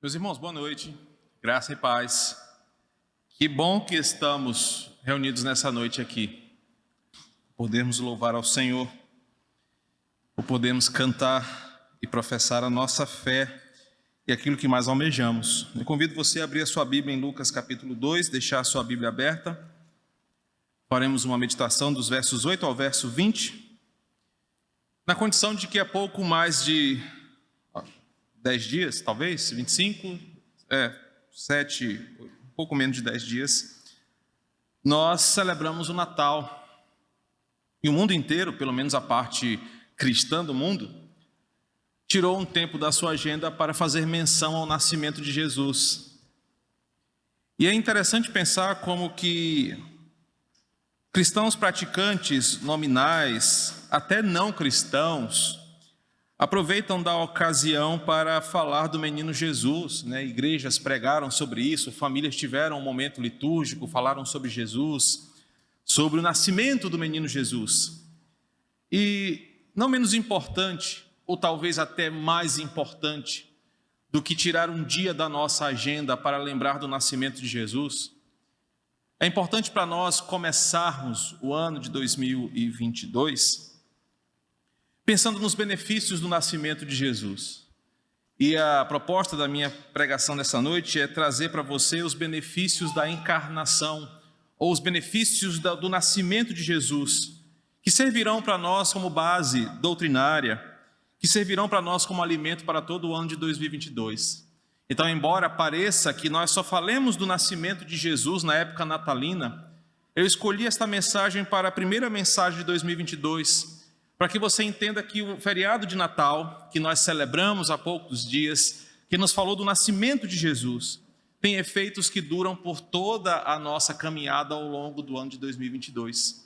Meus irmãos, boa noite, graça e paz. Que bom que estamos reunidos nessa noite aqui. Podemos louvar ao Senhor, ou podemos cantar e professar a nossa fé e aquilo que mais almejamos. Eu convido você a abrir a sua Bíblia em Lucas capítulo 2, deixar a sua Bíblia aberta. Faremos uma meditação dos versos 8 ao verso 20, na condição de que há pouco mais de 10 dias, talvez, 25, 7, um pouco menos de 10 dias, nós celebramos o Natal. E o mundo inteiro, pelo menos a parte cristã do mundo, tirou um tempo da sua agenda para fazer menção ao nascimento de Jesus. E é interessante pensar como que cristãos praticantes, nominais, até não cristãos, aproveitam da ocasião para falar do menino Jesus, né? Igrejas pregaram sobre isso, famílias tiveram um momento litúrgico, falaram sobre Jesus, sobre o nascimento do menino Jesus. E não menos importante, ou talvez até mais importante, do que tirar um dia da nossa agenda para lembrar do nascimento de Jesus, é importante para nós começarmos o ano de 2022 pensando nos benefícios do nascimento de Jesus. E a proposta da minha pregação dessa noite é trazer para você os benefícios da encarnação, ou os benefícios do nascimento de Jesus, que servirão para nós como base doutrinária, que servirão para nós como alimento para todo o ano de 2022. Então, embora pareça que nós só falemos do nascimento de Jesus na época natalina, eu escolhi esta mensagem para a primeira mensagem de 2022, para que você entenda que o feriado de Natal, que nós celebramos há poucos dias, que nos falou do nascimento de Jesus, tem efeitos que duram por toda a nossa caminhada ao longo do ano de 2022.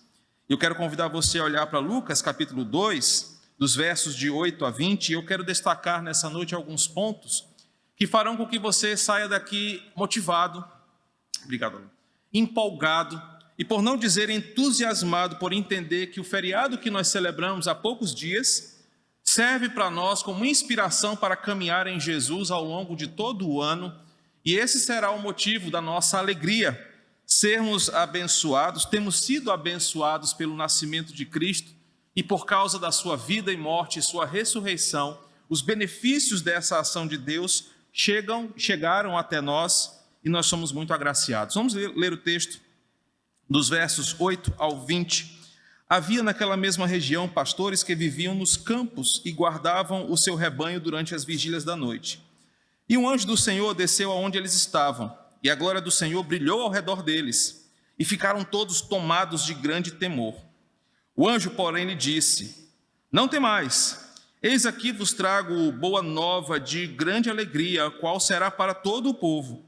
Eu quero convidar você a olhar para Lucas capítulo 2, dos versos de 8 a 20, e eu quero destacar nessa noite alguns pontos que farão com que você saia daqui motivado, empolgado, e por não dizer entusiasmado por entender que o feriado que nós celebramos há poucos dias serve para nós como inspiração para caminhar em Jesus ao longo de todo o ano, e esse será o motivo da nossa alegria, sermos abençoados, temos sido abençoados pelo nascimento de Cristo, e por causa da sua vida e morte e sua ressurreição, os benefícios dessa ação de Deus chegaram até nós, e nós somos muito agraciados. Vamos ler o texto dos versos 8 ao 20, havia naquela mesma região pastores que viviam nos campos e guardavam o seu rebanho durante as vigílias da noite. E um anjo do Senhor desceu aonde eles estavam, e a glória do Senhor brilhou ao redor deles, e ficaram todos tomados de grande temor. O anjo, porém, lhe disse: não temais, eis aqui vos trago boa nova de grande alegria, a qual será para todo o povo.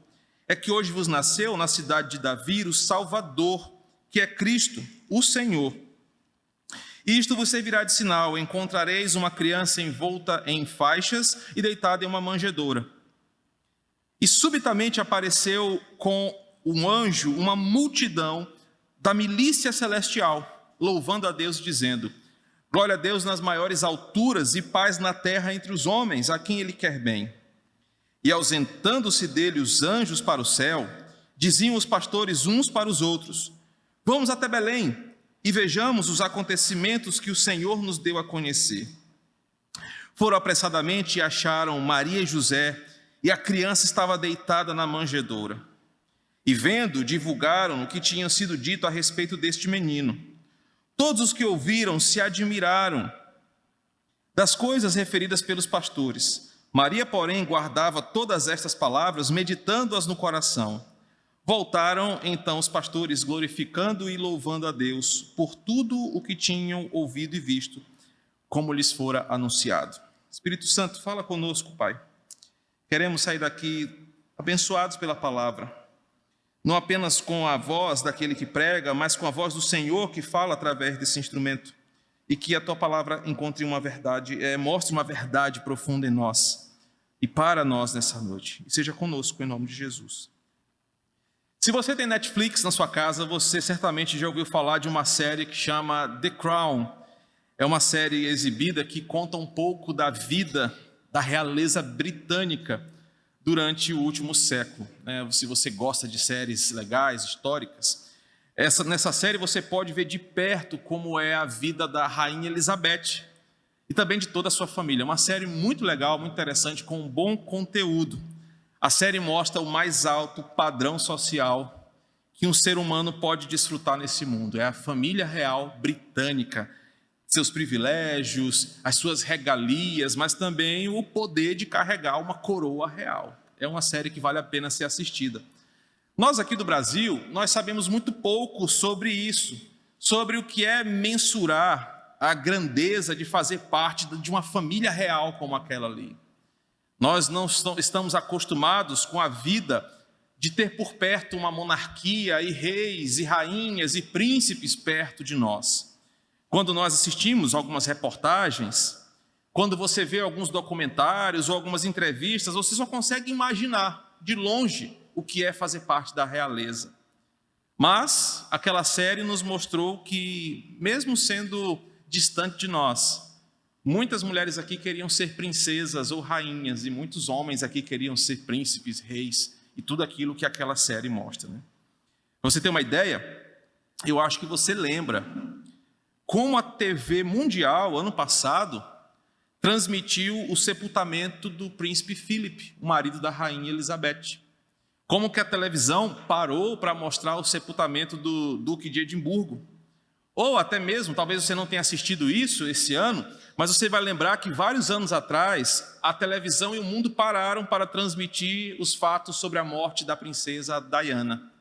É que hoje vos nasceu na cidade de Davi o Salvador, que é Cristo, o Senhor. E isto vos servirá de sinal: encontrareis uma criança envolta em faixas e deitada em uma manjedoura. E subitamente apareceu com um anjo uma multidão da milícia celestial, louvando a Deus, dizendo: glória a Deus nas maiores alturas e paz na terra entre os homens, a quem Ele quer bem. E ausentando-se dele os anjos para o céu, diziam os pastores uns para os outros: vamos até Belém e vejamos os acontecimentos que o Senhor nos deu a conhecer. Foram apressadamente e acharam Maria e José, e a criança estava deitada na manjedoura. E vendo, divulgaram o que tinha sido dito a respeito deste menino. Todos os que ouviram se admiraram das coisas referidas pelos pastores. Maria, porém, guardava todas estas palavras, meditando-as no coração. Voltaram então os pastores, glorificando e louvando a Deus por tudo o que tinham ouvido e visto, como lhes fora anunciado. Espírito Santo, fala conosco, Pai. Queremos sair daqui abençoados pela palavra, não apenas com a voz daquele que prega, mas com a voz do Senhor que fala através desse instrumento, e que a Tua palavra encontre uma verdade, mostre uma verdade profunda em nós e para nós nessa noite. E seja conosco em nome de Jesus. Se você tem Netflix na sua casa, você certamente já ouviu falar de uma série que chama The Crown. É uma série exibida que conta um pouco da vida da realeza britânica durante o último século, né? Se você gosta de séries legais, históricas, nessa série você pode ver de perto como é a vida da Rainha Elizabeth e também de toda a sua família. É uma série muito legal, muito interessante, com um bom conteúdo. A série mostra o mais alto padrão social que um ser humano pode desfrutar nesse mundo. É a família real britânica, seus privilégios, as suas regalias, mas também o poder de carregar uma coroa real. É uma série que vale a pena ser assistida. Nós aqui do Brasil, nós sabemos muito pouco sobre isso, sobre o que é mensurar a grandeza de fazer parte de uma família real como aquela ali. Nós não estamos acostumados com a vida de ter por perto uma monarquia e reis e rainhas e príncipes perto de nós. Quando nós assistimos algumas reportagens, quando você vê alguns documentários ou algumas entrevistas, você só consegue imaginar de longe o que é fazer parte da realeza. Mas aquela série nos mostrou que, mesmo sendo distante de nós, muitas mulheres aqui queriam ser princesas ou rainhas, e muitos homens aqui queriam ser príncipes, reis, e tudo aquilo que aquela série mostra, né? Pra você ter uma ideia, eu acho que você lembra como a TV mundial, ano passado, transmitiu o sepultamento do príncipe Philip, o marido da rainha Elizabeth. Como que a televisão parou para mostrar o sepultamento do Duque de Edimburgo. Ou até mesmo, talvez você não tenha assistido isso esse ano, mas você vai lembrar que vários anos atrás, a televisão e o mundo pararam para transmitir os fatos sobre a morte da princesa Diana.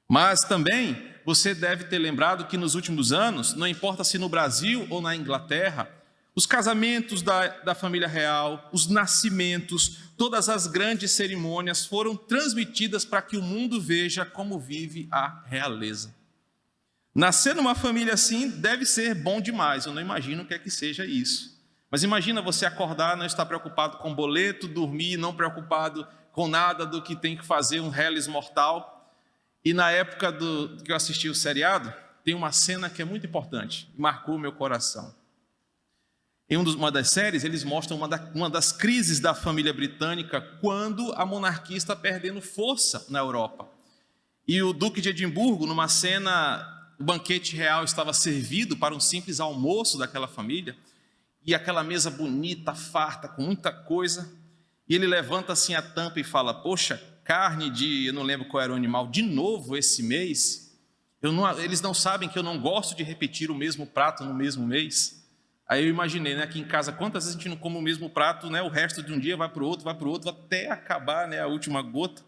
Mas também você deve ter lembrado que nos últimos anos, não importa se no Brasil ou na Inglaterra, os casamentos da família real, os nascimentos, todas as grandes cerimônias foram transmitidas para que o mundo veja como vive a realeza. Nascer numa família assim deve ser bom demais, eu não imagino o que é que seja isso. Mas imagina você acordar, não estar preocupado com boleto, dormir, não preocupado com nada do que tem que fazer um reles mortal. E na época que eu assisti o seriado, tem uma cena que é muito importante, marcou o meu coração. Em uma das séries, eles mostram uma das crises da família britânica quando a monarquia está perdendo força na Europa. E o Duque de Edimburgo, numa cena, o banquete real estava servido para um simples almoço daquela família, e aquela mesa bonita, farta, com muita coisa, e ele levanta assim a tampa e fala: poxa, carne eu não lembro qual era o animal, de novo esse mês? Eles não sabem que eu não gosto de repetir o mesmo prato no mesmo mês? Aí eu imaginei, né, aqui em casa, quantas vezes a gente não come o mesmo prato, né, o resto de um dia vai para o outro, até acabar, né, a última gota.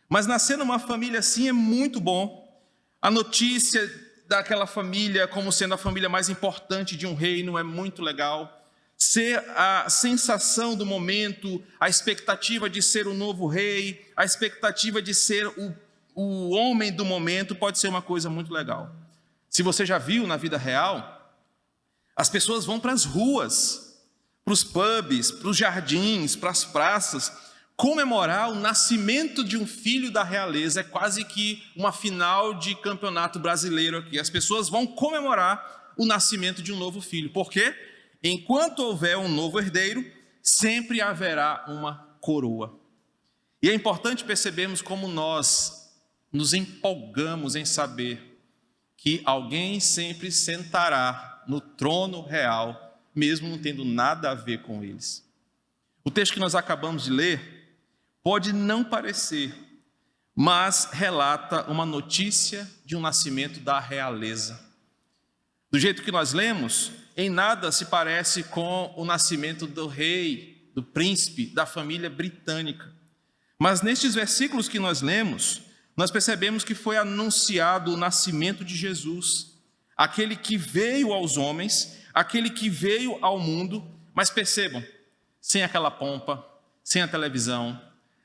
Mas nascer numa família assim é muito bom. A notícia daquela família como sendo a família mais importante de um reino é muito legal. Ser a sensação do momento, a expectativa de ser o novo rei, a expectativa de ser o homem do momento pode ser uma coisa muito legal. Se você já viu na vida real, as pessoas vão para as ruas, para os pubs, para os jardins, para as praças, comemorar o nascimento de um filho da realeza. É quase que uma final de campeonato brasileiro aqui. As pessoas vão comemorar o nascimento de um novo filho. Por quê? Enquanto houver um novo herdeiro, sempre haverá uma coroa. E é importante percebermos como nós nos empolgamos em saber que alguém sempre sentará no trono real, mesmo não tendo nada a ver com eles. O texto que nós acabamos de ler pode não parecer, mas relata uma notícia de um nascimento da realeza. Do jeito que nós lemos, em nada se parece com o nascimento do rei, do príncipe, da família britânica. Mas nestes versículos que nós lemos, nós percebemos que foi anunciado o nascimento de Jesus, aquele que veio aos homens, aquele que veio ao mundo, mas percebam, sem aquela pompa, sem a televisão,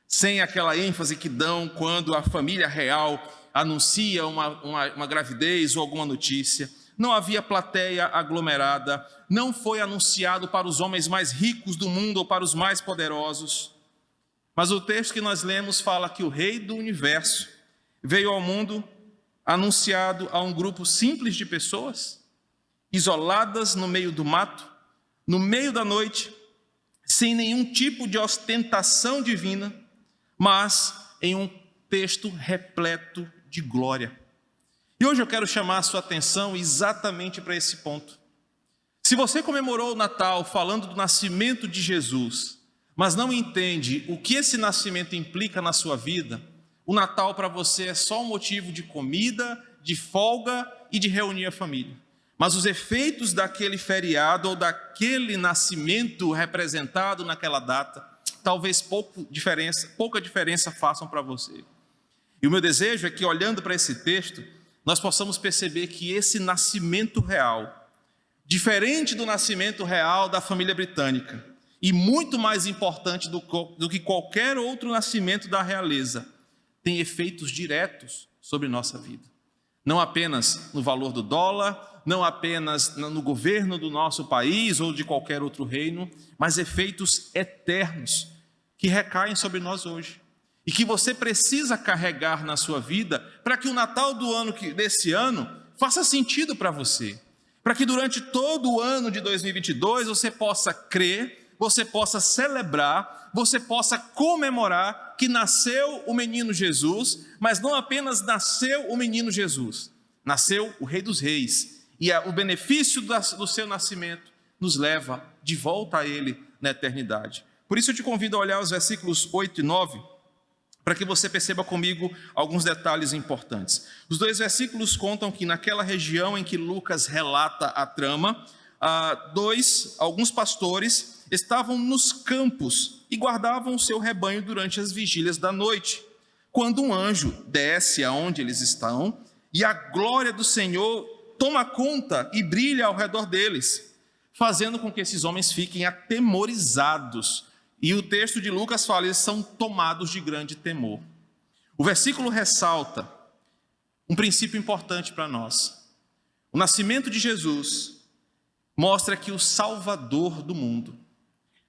sem aquela ênfase que dão quando a família real anuncia uma gravidez ou alguma notícia. Não havia plateia aglomerada, não foi anunciado para os homens mais ricos do mundo ou para os mais poderosos. Mas o texto que nós lemos fala que o Rei do Universo veio ao mundo anunciado a um grupo simples de pessoas, isoladas no meio do mato, no meio da noite, sem nenhum tipo de ostentação divina, mas em um texto repleto de glória. E hoje eu quero chamar a sua atenção exatamente para esse ponto. Se você comemorou o Natal falando do nascimento de Jesus, mas não entende o que esse nascimento implica na sua vida, o Natal para você é só um motivo de comida, de folga e de reunir a família. Mas os efeitos daquele feriado ou daquele nascimento representado naquela data, talvez pouca diferença façam para você. E o meu desejo é que, olhando para esse texto, nós possamos perceber que esse nascimento real, diferente do nascimento real da família britânica, e muito mais importante do que qualquer outro nascimento da realeza, tem efeitos diretos sobre nossa vida. Não apenas no valor do dólar, não apenas no governo do nosso país ou de qualquer outro reino, mas efeitos eternos que recaem sobre nós hoje. E que você precisa carregar na sua vida para que o Natal desse ano faça sentido para você. Para que durante todo o ano de 2022 você possa crer, você possa celebrar, você possa comemorar que nasceu o menino Jesus, mas não apenas nasceu o menino Jesus, nasceu o Rei dos Reis. E o benefício do seu nascimento nos leva de volta a Ele na eternidade. Por isso eu te convido a olhar os versículos 8 e 9, para que você perceba comigo alguns detalhes importantes. Os dois versículos contam que naquela região em que Lucas relata a trama, alguns pastores estavam nos campos e guardavam o seu rebanho durante as vigílias da noite, quando um anjo desce aonde eles estão e a glória do Senhor toma conta e brilha ao redor deles, fazendo com que esses homens fiquem atemorizados. E o texto de Lucas fala, eles são tomados de grande temor. O versículo ressalta um princípio importante para nós. O nascimento de Jesus mostra que o Salvador do mundo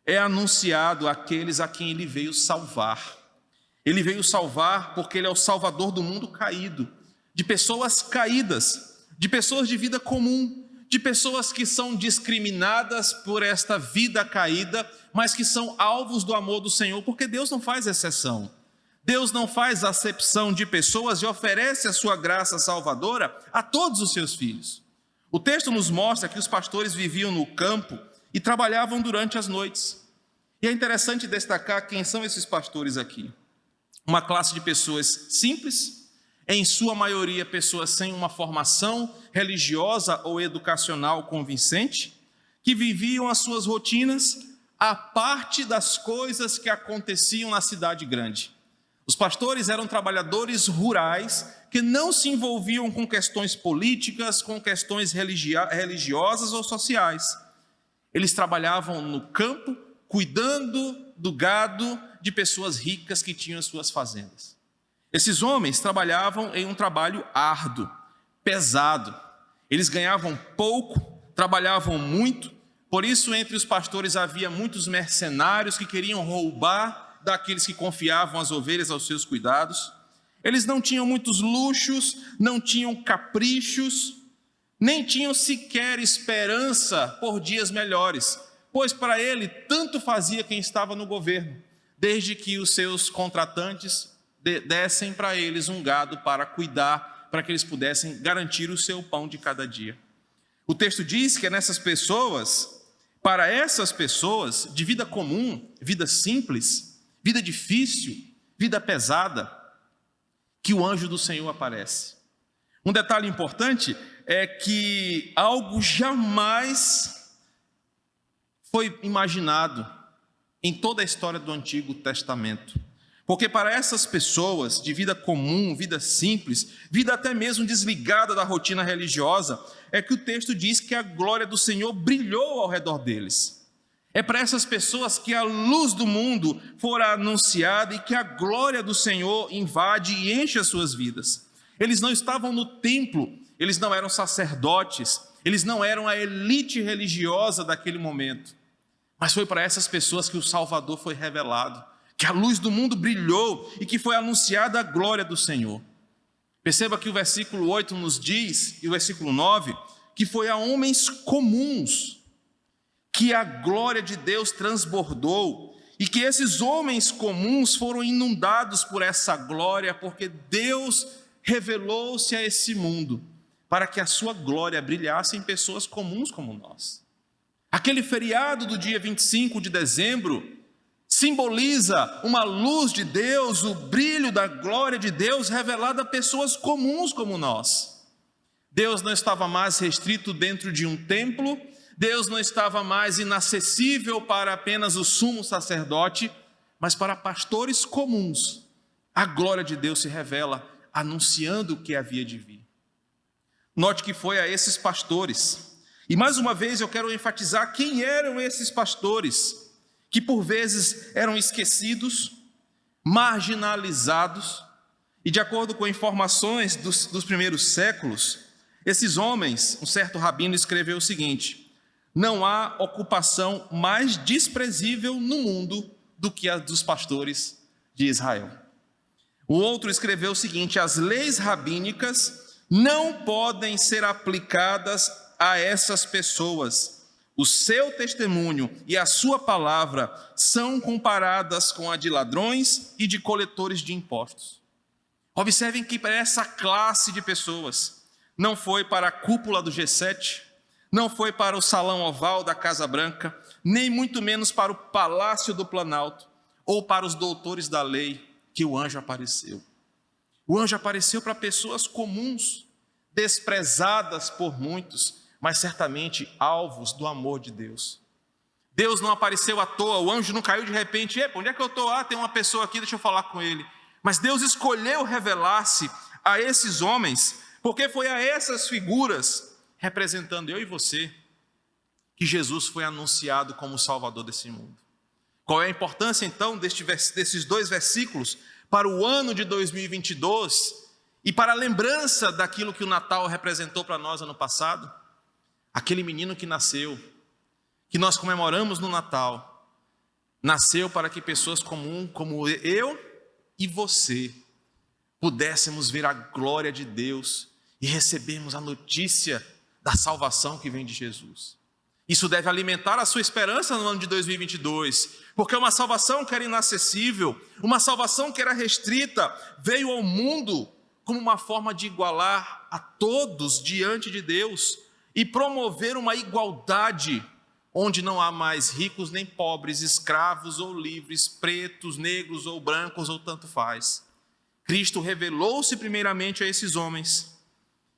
é anunciado àqueles a quem ele veio salvar. Ele veio salvar porque ele é o Salvador do mundo caído, de pessoas caídas, de pessoas de vida comum, de pessoas que são discriminadas por esta vida caída, mas que são alvos do amor do Senhor, porque Deus não faz exceção. Deus não faz acepção de pessoas e oferece a sua graça salvadora a todos os seus filhos. O texto nos mostra que os pastores viviam no campo e trabalhavam durante as noites. E é interessante destacar quem são esses pastores aqui. Uma classe de pessoas simples, em sua maioria pessoas sem uma formação religiosa ou educacional convincente, que viviam as suas rotinas à parte das coisas que aconteciam na cidade grande. Os pastores eram trabalhadores rurais que não se envolviam com questões políticas, com questões religiosas ou sociais. Eles trabalhavam no campo, cuidando do gado de pessoas ricas que tinham as suas fazendas. Esses homens trabalhavam em um trabalho árduo, pesado. Eles ganhavam pouco, trabalhavam muito. Por isso, entre os pastores havia muitos mercenários que queriam roubar daqueles que confiavam as ovelhas aos seus cuidados. Eles não tinham muitos luxos, não tinham caprichos, nem tinham sequer esperança por dias melhores, pois para ele tanto fazia quem estava no governo, desde que os seus contratantes dessem para eles um gado para cuidar, para que eles pudessem garantir o seu pão de cada dia. O texto diz que para essas pessoas de vida comum, vida simples, vida difícil, vida pesada, que o anjo do Senhor aparece. Um detalhe importante é que algo jamais foi imaginado em toda a história do Antigo Testamento. Porque para essas pessoas de vida comum, vida simples, vida até mesmo desligada da rotina religiosa, é que o texto diz que a glória do Senhor brilhou ao redor deles. É para essas pessoas que a luz do mundo fora anunciada e que a glória do Senhor invade e enche as suas vidas. Eles não estavam no templo, eles não eram sacerdotes, eles não eram a elite religiosa daquele momento. Mas foi para essas pessoas que o Salvador foi revelado, que a luz do mundo brilhou e que foi anunciada a glória do Senhor. Perceba que o versículo 8 nos diz, e o versículo 9, que foi a homens comuns que a glória de Deus transbordou e que esses homens comuns foram inundados por essa glória, porque Deus revelou-se a esse mundo para que a sua glória brilhasse em pessoas comuns como nós. Aquele feriado do dia 25 de dezembro simboliza uma luz de Deus, o brilho da glória de Deus revelada a pessoas comuns como nós. Deus não estava mais restrito dentro de um templo, Deus não estava mais inacessível para apenas o sumo sacerdote, mas para pastores comuns. A glória de Deus se revela anunciando o que havia de vir. Note que foi a esses pastores. E mais uma vez eu quero enfatizar quem eram esses pastores, que por vezes eram esquecidos, marginalizados, e de acordo com informações dos primeiros séculos, esses homens, um certo rabino escreveu o seguinte: não há ocupação mais desprezível no mundo do que a dos pastores de Israel. O outro escreveu o seguinte: as leis rabínicas não podem ser aplicadas a essas pessoas. O seu testemunho e a sua palavra são comparadas com a de ladrões e de coletores de impostos. Observem que para essa classe de pessoas, não foi para a cúpula do G7, não foi para o salão oval da Casa Branca, nem muito menos para o Palácio do Planalto, ou para os doutores da lei que o anjo apareceu. O anjo apareceu para pessoas comuns, desprezadas por muitos, mas certamente alvos do amor de Deus. Deus não apareceu à toa, o anjo não caiu de repente: epa, onde é que eu estou? Tem uma pessoa aqui, deixa eu falar com ele. Mas Deus escolheu revelar-se a esses homens, porque foi a essas figuras, representando eu e você, que Jesus foi anunciado como o Salvador desse mundo. Qual é a importância então desses dois versículos para o ano de 2022 e para a lembrança daquilo que o Natal representou para nós ano passado? Aquele menino que nasceu, que nós comemoramos no Natal, nasceu para que pessoas comuns como eu e você pudéssemos ver a glória de Deus e recebermos a notícia da salvação que vem de Jesus. Isso deve alimentar a sua esperança no ano de 2022, porque uma salvação que era inacessível, uma salvação que era restrita, veio ao mundo como uma forma de igualar a todos diante de Deus e promover uma igualdade onde não há mais ricos nem pobres, escravos ou livres, pretos, negros ou brancos ou tanto faz. Cristo revelou-se primeiramente a esses homens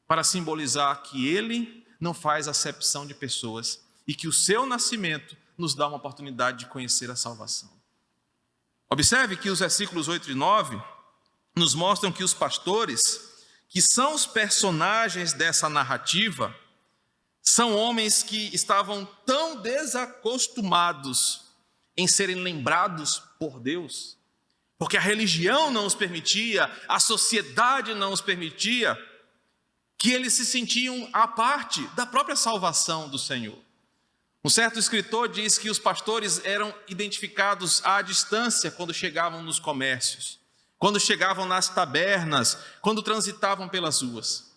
para simbolizar que Ele não faz acepção de pessoas e que o seu nascimento nos dá uma oportunidade de conhecer a salvação. Observe que os versículos 8 e 9 nos mostram que os pastores, que são os personagens dessa narrativa, são homens que estavam tão desacostumados em serem lembrados por Deus, porque a religião não os permitia, a sociedade não os permitia, que eles se sentiam à parte da própria salvação do Senhor. Um certo escritor diz que os pastores eram identificados à distância quando chegavam nos comércios, quando chegavam nas tabernas, quando transitavam pelas ruas,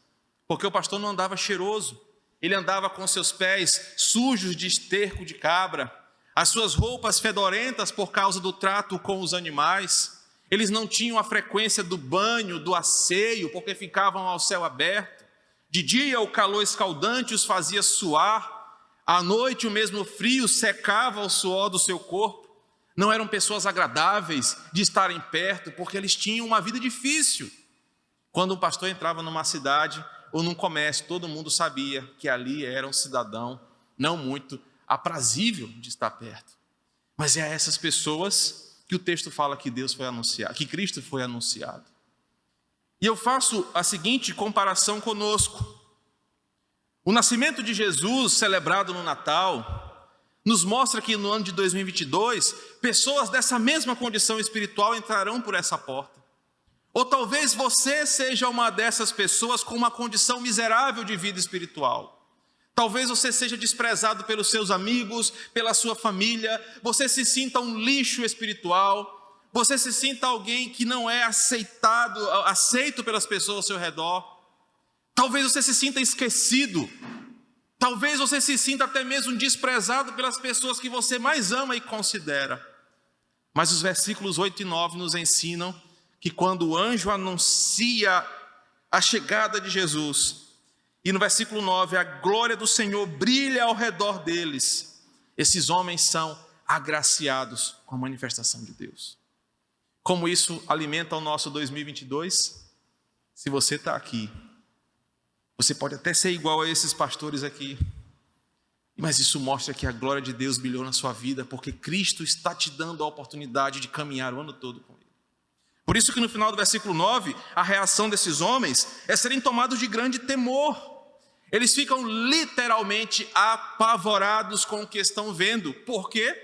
porque o pastor não andava cheiroso, ele andava com seus pés sujos de esterco de cabra, as suas roupas fedorentas por causa do trato com os animais. Eles não tinham a frequência do banho, do asseio, porque ficavam ao céu aberto. De dia o calor escaldante os fazia suar, à noite o mesmo frio secava o suor do seu corpo. Não eram pessoas agradáveis de estarem perto, porque eles tinham uma vida difícil. Quando um pastor entrava numa cidade ou num comércio, todo mundo sabia que ali era um cidadão não muito aprazível de estar perto. Mas é a essas pessoas que o texto fala que Deus foi anunciado, que Cristo foi anunciado. E eu faço a seguinte comparação conosco. O nascimento de Jesus, celebrado no Natal, nos mostra que no ano de 2022, pessoas dessa mesma condição espiritual entrarão por essa porta. Ou talvez você seja uma dessas pessoas com uma condição miserável de vida espiritual. Talvez você seja desprezado pelos seus amigos, pela sua família, você se sinta um lixo espiritual, você se sinta alguém que não é aceito pelas pessoas ao seu redor. Talvez você se sinta esquecido, talvez você se sinta até mesmo desprezado pelas pessoas que você mais ama e considera. Mas os versículos 8 e 9 nos ensinam que quando o anjo anuncia a chegada de Jesus, e no versículo 9, a glória do Senhor brilha ao redor deles, esses homens são agraciados com a manifestação de Deus. Como isso alimenta o nosso 2022? Se você está aqui, você pode até ser igual a esses pastores aqui, mas isso mostra que a glória de Deus brilhou na sua vida, porque Cristo está te dando a oportunidade de caminhar o ano todo com Ele. Por isso que no final do versículo 9, a reação desses homens é serem tomados de grande temor. Eles ficam literalmente apavorados com o que estão vendo. Por quê?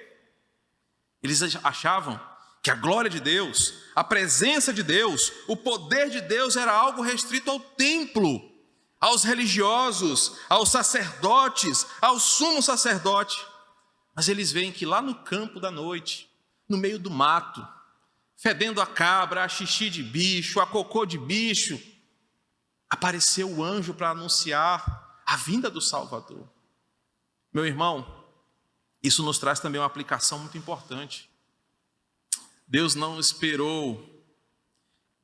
Eles achavam que a glória de Deus, a presença de Deus, o poder de Deus era algo restrito ao templo, aos religiosos, aos sacerdotes, ao sumo sacerdote. Mas eles veem que lá no campo da noite, no meio do mato, fedendo a cabra, a xixi de bicho, a cocô de bicho, apareceu o anjo para anunciar a vinda do Salvador. Meu irmão, isso nos traz também uma aplicação muito importante. Deus não esperou,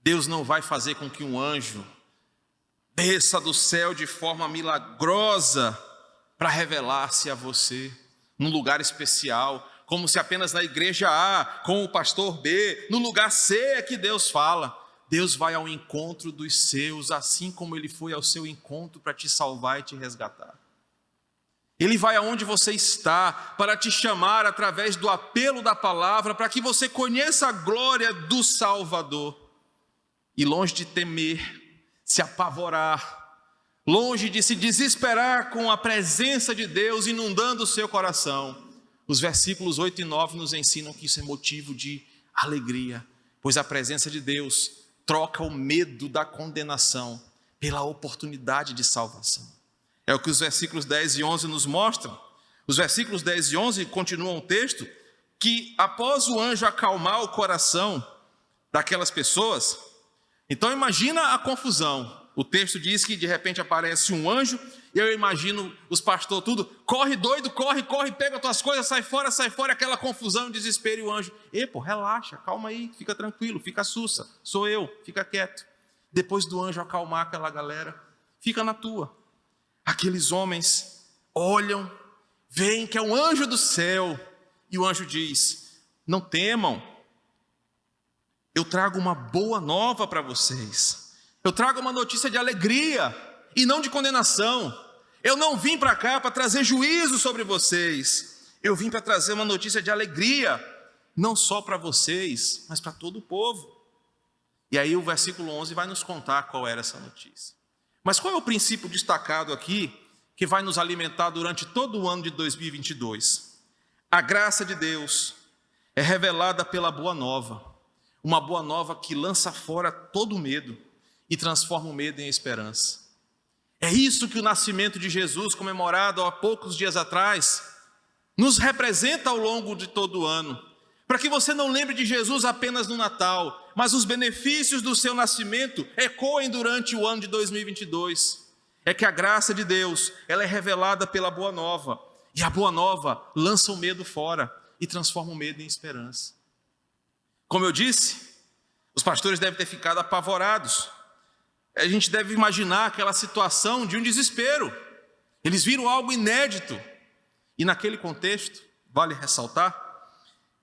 Deus não vai fazer com que um anjo desça do céu de forma milagrosa para revelar-se a você num lugar especial, como se apenas na igreja A, com o pastor B, no lugar C é que Deus fala. Deus vai ao encontro dos seus, assim como Ele foi ao seu encontro para te salvar e te resgatar. Ele vai aonde você está para te chamar através do apelo da palavra, para que você conheça a glória do Salvador. E longe de temer, se apavorar, longe de se desesperar com a presença de Deus inundando o seu coração, os versículos 8 e 9 nos ensinam que isso é motivo de alegria, pois a presença de Deus troca o medo da condenação pela oportunidade de salvação. É o que os versículos 10 e 11 nos mostram. Os versículos 10 e 11 continuam o texto, que após o anjo acalmar o coração daquelas pessoas, então imagina a confusão. O texto diz que de repente aparece um anjo, e eu imagino os pastores tudo, corre doido, corre, pega as tuas coisas, sai fora, aquela confusão, desespero, e o anjo, relaxa, calma aí, fica tranquilo, fica sussa, sou eu, fica quieto. Depois do anjo acalmar aquela galera, fica na tua. Aqueles homens olham, veem que é um anjo do céu, e o anjo diz, não temam, eu trago uma boa nova para vocês, eu trago uma notícia de alegria e não de condenação. Eu não vim para cá para trazer juízo sobre vocês, eu vim para trazer uma notícia de alegria, não só para vocês, mas para todo o povo. E aí o versículo 11 vai nos contar qual era essa notícia. Mas qual é o princípio destacado aqui que vai nos alimentar durante todo o ano de 2022? A graça de Deus é revelada pela boa nova, uma boa nova que lança fora todo o medo e transforma o medo em esperança. É isso que o nascimento de Jesus, comemorado há poucos dias atrás, nos representa ao longo de todo o ano. Para que você não lembre de Jesus apenas no Natal, mas os benefícios do seu nascimento ecoem durante o ano de 2022. É que a graça de Deus, ela é revelada pela boa nova. E a boa nova lança o medo fora e transforma o medo em esperança. Como eu disse, os pastores devem ter ficado apavorados. A gente deve imaginar aquela situação de um desespero. Eles viram algo inédito. E naquele contexto, vale ressaltar,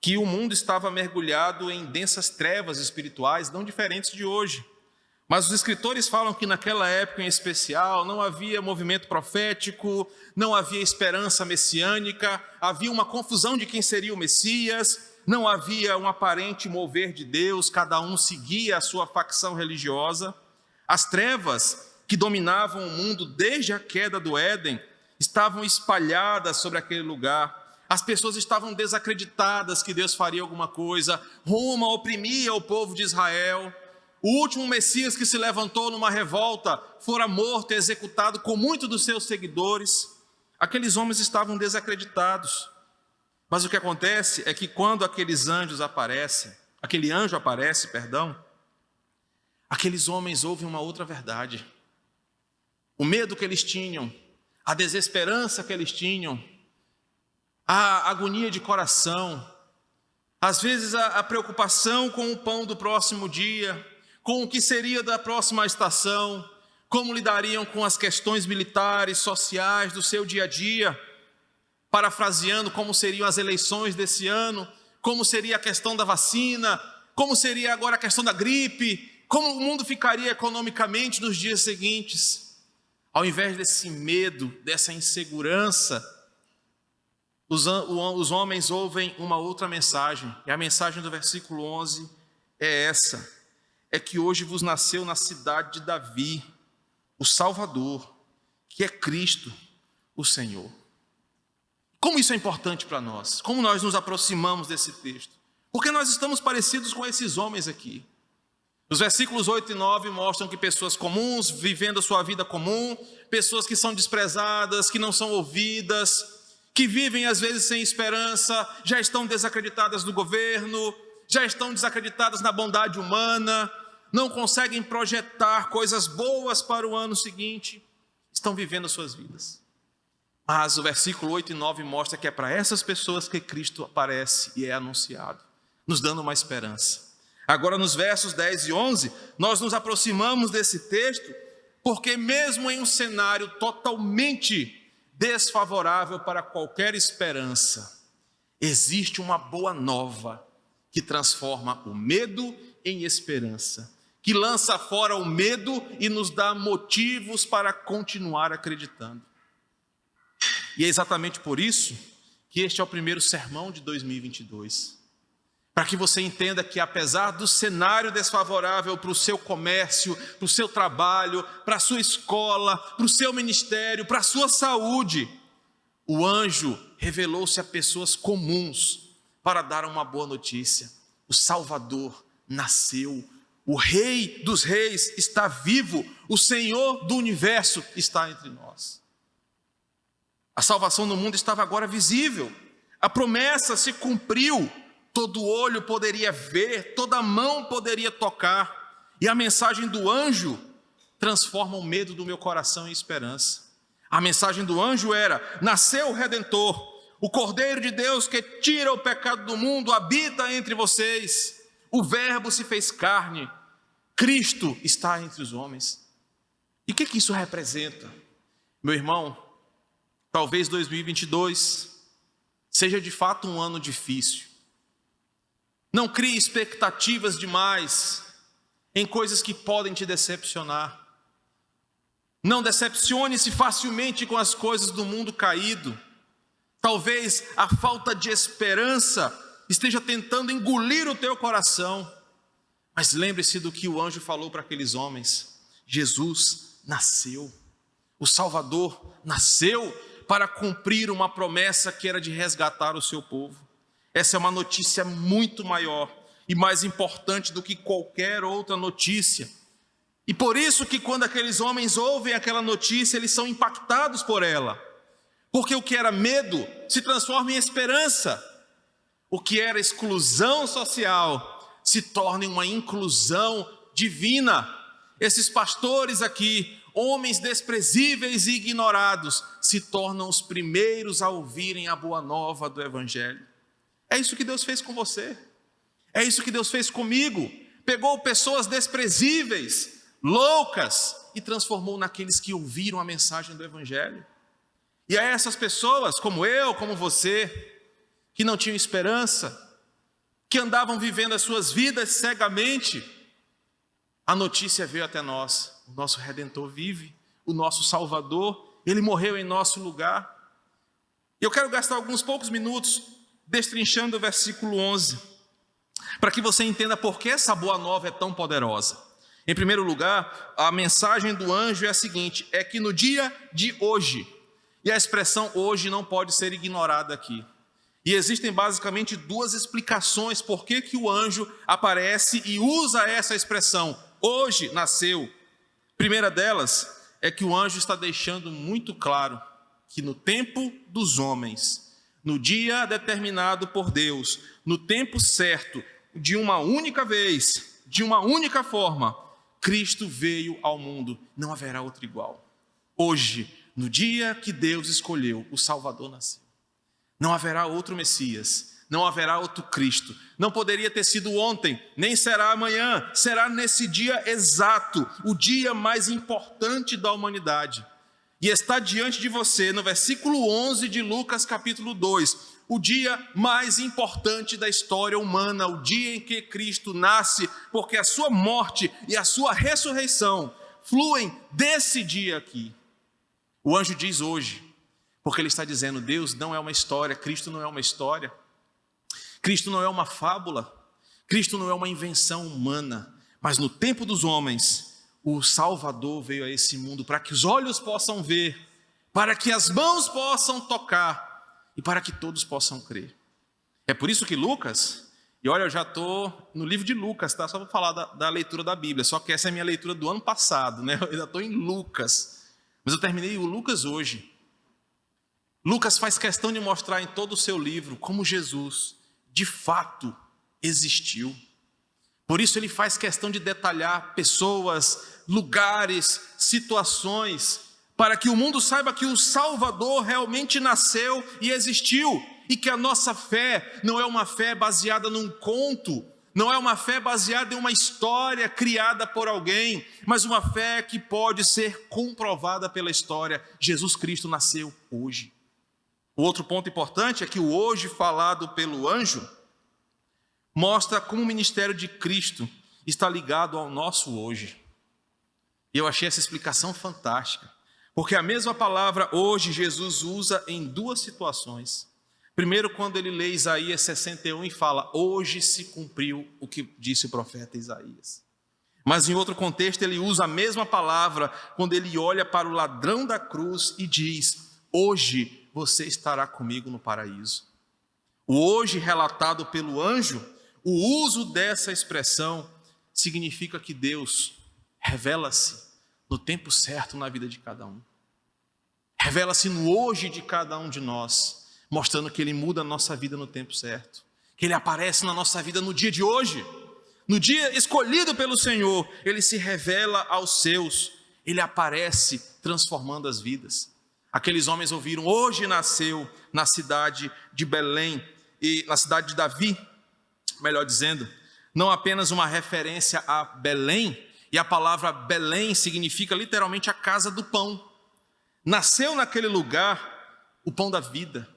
que o mundo estava mergulhado em densas trevas espirituais, não diferentes de hoje. Mas os escritores falam que naquela época em especial não havia movimento profético, não havia esperança messiânica, havia uma confusão de quem seria o Messias, não havia um aparente mover de Deus, cada um seguia a sua facção religiosa. As trevas que dominavam o mundo desde a queda do Éden estavam espalhadas sobre aquele lugar. As pessoas estavam desacreditadas que Deus faria alguma coisa. Roma oprimia o povo de Israel. O último Messias que se levantou numa revolta fora morto e executado com muitos dos seus seguidores. Aqueles homens estavam desacreditados. Mas o que acontece é que quando aquele anjo aparece, aqueles homens ouvem uma outra verdade. O medo que eles tinham, a desesperança que eles tinham, a agonia de coração, Às vezes a preocupação com o pão do próximo dia, com o que seria da próxima estação, como lidariam com as questões militares, sociais do seu dia a dia, parafraseando como seriam as eleições desse ano, como seria a questão da vacina, como seria agora a questão da gripe, como o mundo ficaria economicamente nos dias seguintes. Ao invés desse medo, dessa insegurança, os homens ouvem uma outra mensagem, e a mensagem do versículo 11 é essa: é que hoje vos nasceu na cidade de Davi o Salvador, que é Cristo, o Senhor. Como isso é importante para nós? Como nós nos aproximamos desse texto? Porque nós estamos parecidos com esses homens aqui. Os versículos 8 e 9 mostram que pessoas comuns, vivendo a sua vida comum, pessoas que são desprezadas, que não são ouvidas, que vivem às vezes sem esperança, já estão desacreditadas no governo, já estão desacreditadas na bondade humana, não conseguem projetar coisas boas para o ano seguinte, estão vivendo suas vidas. Mas o versículo 8 e 9 mostra que é para essas pessoas que Cristo aparece e é anunciado, nos dando uma esperança. Agora, nos versos 10 e 11, nós nos aproximamos desse texto, porque mesmo em um cenário totalmente desfavorável para qualquer esperança, existe uma boa nova que transforma o medo em esperança, que lança fora o medo e nos dá motivos para continuar acreditando. E é exatamente por isso que este é o primeiro sermão de 2022. Para que você entenda que apesar do cenário desfavorável para o seu comércio, para o seu trabalho, para a sua escola, para o seu ministério, para a sua saúde, o anjo revelou-se a pessoas comuns para dar uma boa notícia. O Salvador nasceu, o Rei dos Reis está vivo, o Senhor do universo está entre nós. A salvação do mundo estava agora visível, a promessa se cumpriu, todo olho poderia ver, toda mão poderia tocar, e a mensagem do anjo transforma o medo do meu coração em esperança. A mensagem do anjo era: nasceu o Redentor, o Cordeiro de Deus que tira o pecado do mundo, habita entre vocês, o Verbo se fez carne, Cristo está entre os homens. E o que isso representa? Meu irmão, talvez 2022 seja de fato um ano difícil. Não crie expectativas demais em coisas que podem te decepcionar. Não decepcione-se facilmente com as coisas do mundo caído. Talvez a falta de esperança esteja tentando engolir o teu coração. Mas lembre-se do que o anjo falou para aqueles homens: Jesus nasceu, o Salvador nasceu para cumprir uma promessa que era de resgatar o seu povo. Essa é uma notícia muito maior e mais importante do que qualquer outra notícia. E por isso que quando aqueles homens ouvem aquela notícia, eles são impactados por ela. Porque o que era medo se transforma em esperança. O que era exclusão social se torna uma inclusão divina. Esses pastores aqui, homens desprezíveis e ignorados, se tornam os primeiros a ouvirem a boa nova do Evangelho. É isso que Deus fez com você. É isso que Deus fez comigo. Pegou pessoas desprezíveis, loucas, e transformou naqueles que ouviram a mensagem do Evangelho. E a essas pessoas, como eu, como você, que não tinham esperança, que andavam vivendo as suas vidas cegamente, a notícia veio até nós: o nosso Redentor vive, o nosso Salvador, Ele morreu em nosso lugar. E eu quero gastar alguns poucos minutos destrinchando o versículo 11, para que você entenda por que essa boa nova é tão poderosa. Em primeiro lugar, a mensagem do anjo é a seguinte: é que no dia de hoje, e a expressão hoje não pode ser ignorada aqui. E existem basicamente duas explicações por que o anjo aparece e usa essa expressão, hoje nasceu. A primeira delas é que o anjo está deixando muito claro que no tempo dos homens, no dia determinado por Deus, no tempo certo, de uma única vez, de uma única forma, Cristo veio ao mundo, não haverá outro igual. Hoje, no dia que Deus escolheu, o Salvador nasceu. Não haverá outro Messias, Não haverá outro Cristo. Não poderia ter sido ontem, nem será amanhã. Será nesse dia exato, o dia mais importante da humanidade. E está diante de você, no versículo 11 de Lucas capítulo 2, o dia mais importante da história humana, o dia em que Cristo nasce, porque a sua morte e a sua ressurreição fluem desse dia aqui. O anjo diz hoje, porque ele está dizendo, Deus não é uma história, Cristo não é uma história, Cristo não é uma fábula, Cristo não é uma invenção humana, mas no tempo dos homens, o Salvador veio a esse mundo para que os olhos possam ver, para que as mãos possam tocar e para que todos possam crer. É por isso que Lucas, e olha, eu já estou no livro de Lucas, tá? Só para falar da leitura da Bíblia, só que essa é a minha leitura do ano passado, né? Eu ainda estou em Lucas, mas eu terminei o Lucas hoje. Lucas faz questão de mostrar em todo o seu livro como Jesus, de fato, existiu. Por isso ele faz questão de detalhar pessoas, lugares, situações, para que o mundo saiba que o Salvador realmente nasceu e existiu, e que a nossa fé não é uma fé baseada num conto, não é uma fé baseada em uma história criada por alguém, mas uma fé que pode ser comprovada pela história. Jesus Cristo nasceu hoje. O outro ponto importante é que o hoje falado pelo anjo mostra como o ministério de Cristo está ligado ao nosso hoje. E eu achei essa explicação fantástica, porque a mesma palavra hoje Jesus usa em duas situações. Primeiro, quando ele lê Isaías 61 e fala, hoje se cumpriu o que disse o profeta Isaías. Mas em outro contexto ele usa a mesma palavra quando ele olha para o ladrão da cruz e diz, hoje você estará comigo no paraíso. O hoje relatado pelo anjo, o uso dessa expressão significa que Deus revela-se no tempo certo na vida de cada um. Revela-se no hoje de cada um de nós, mostrando que Ele muda a nossa vida no tempo certo. Que Ele aparece na nossa vida no dia de hoje, no dia escolhido pelo Senhor. Ele se revela aos seus, Ele aparece transformando as vidas. Aqueles homens ouviram, hoje nasceu na cidade de Belém, e na cidade de Davi, melhor dizendo, não apenas uma referência a Belém, e a palavra Belém significa literalmente a casa do pão. Nasceu naquele lugar o pão da vida,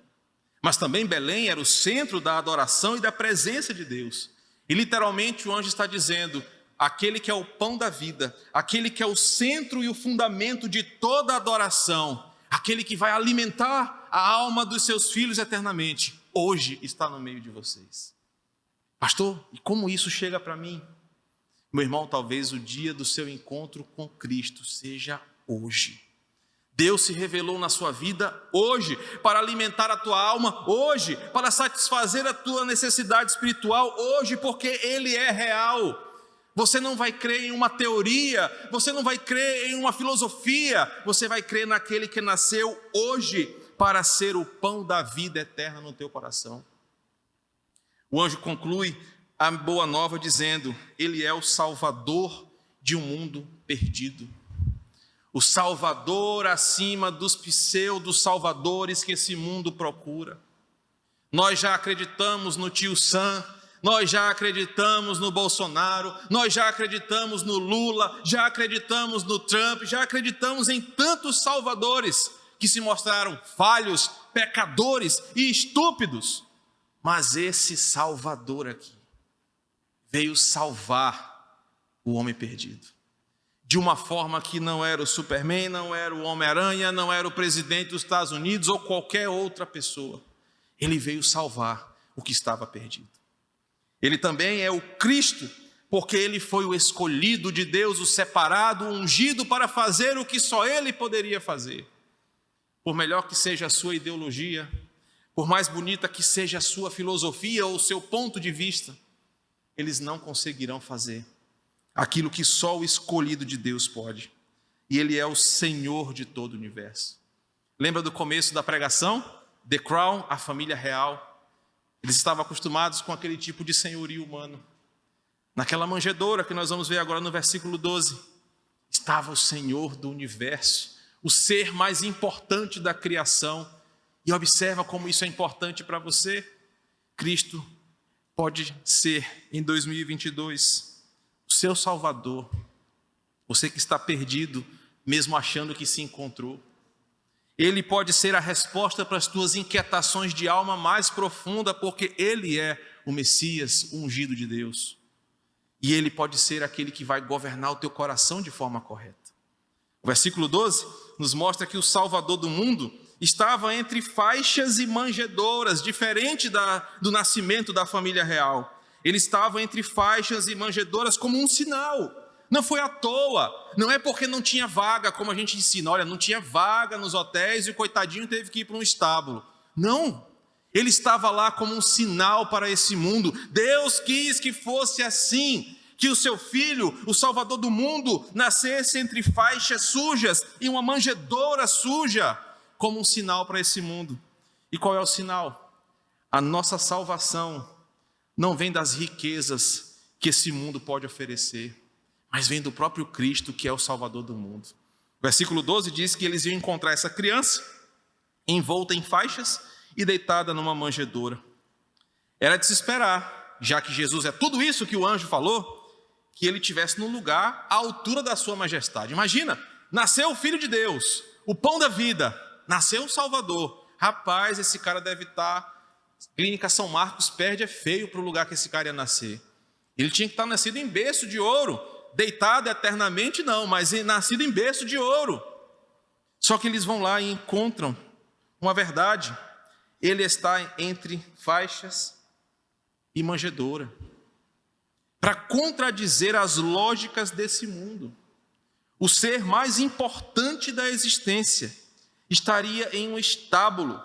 mas também Belém era o centro da adoração e da presença de Deus. E literalmente o anjo está dizendo, aquele que é o pão da vida, aquele que é o centro e o fundamento de toda adoração, aquele que vai alimentar a alma dos seus filhos eternamente, hoje está no meio de vocês. Pastor, e como isso chega para mim? Meu irmão, talvez o dia do seu encontro com Cristo seja hoje. Deus se revelou na sua vida hoje, para alimentar a tua alma hoje, para satisfazer a tua necessidade espiritual hoje, porque Ele é real. Você não vai crer em uma teoria, você não vai crer em uma filosofia, você vai crer naquele que nasceu hoje para ser o pão da vida eterna no teu coração. O anjo conclui a boa nova dizendo, Ele é o Salvador de um mundo perdido. O Salvador acima dos pseudo-salvadores que esse mundo procura. Nós já acreditamos no tio Sam, nós já acreditamos no Bolsonaro, nós já acreditamos no Lula, já acreditamos no Trump, já acreditamos em tantos salvadores que se mostraram falhos, pecadores e estúpidos. Mas esse Salvador aqui veio salvar o homem perdido. De uma forma que não era o Superman, não era o Homem-Aranha, não era o presidente dos Estados Unidos ou qualquer outra pessoa. Ele veio salvar o que estava perdido. Ele também é o Cristo, porque ele foi o escolhido de Deus, o separado, o ungido para fazer o que só ele poderia fazer. Por melhor que seja a sua ideologia, por mais bonita que seja a sua filosofia ou o seu ponto de vista, eles não conseguirão fazer aquilo que só o escolhido de Deus pode. E Ele é o Senhor de todo o universo. Lembra do começo da pregação? The Crown, a família real. Eles estavam acostumados com aquele tipo de senhorio humano. Naquela manjedoura que nós vamos ver agora no versículo 12, estava o Senhor do universo, o ser mais importante da criação. E observa como isso é importante para você. Cristo pode ser, em 2022, o seu Salvador. Você que está perdido, mesmo achando que se encontrou. Ele pode ser a resposta para as tuas inquietações de alma mais profunda, porque Ele é o Messias, o ungido de Deus. E Ele pode ser aquele que vai governar o teu coração de forma correta. O versículo 12 nos mostra que o Salvador do mundo estava entre faixas e manjedouras, diferente do nascimento da família real. Ele estava entre faixas e manjedouras como um sinal. Não foi à toa, não é porque não tinha vaga, como a gente ensina. Olha, não tinha vaga nos hotéis e o coitadinho teve que ir para um estábulo. Não, ele estava lá como um sinal para esse mundo. Deus quis que fosse assim, que o seu filho, o Salvador do mundo, nascesse entre faixas sujas e uma manjedoura suja, como um sinal para esse mundo. E qual é o sinal? A nossa salvação não vem das riquezas que esse mundo pode oferecer, mas vem do próprio Cristo, que é o Salvador do mundo. O versículo 12 diz que eles iam encontrar essa criança envolta em faixas e deitada numa manjedoura. Era de se esperar, já que Jesus é tudo isso que o anjo falou, que ele estivesse num lugar à altura da sua majestade. Imagina, nasceu o Filho de Deus, o pão da vida, nasceu o Salvador. Rapaz, esse cara deve estar... Clínica São Marcos perde, é feio para o lugar que esse cara ia nascer. Ele tinha que estar nascido em berço de ouro, deitado eternamente não, mas nascido em berço de ouro. Só que eles vão lá e encontram uma verdade. Ele está entre faixas e manjedoura, para contradizer as lógicas desse mundo. O ser mais importante da existência estaria em um estábulo,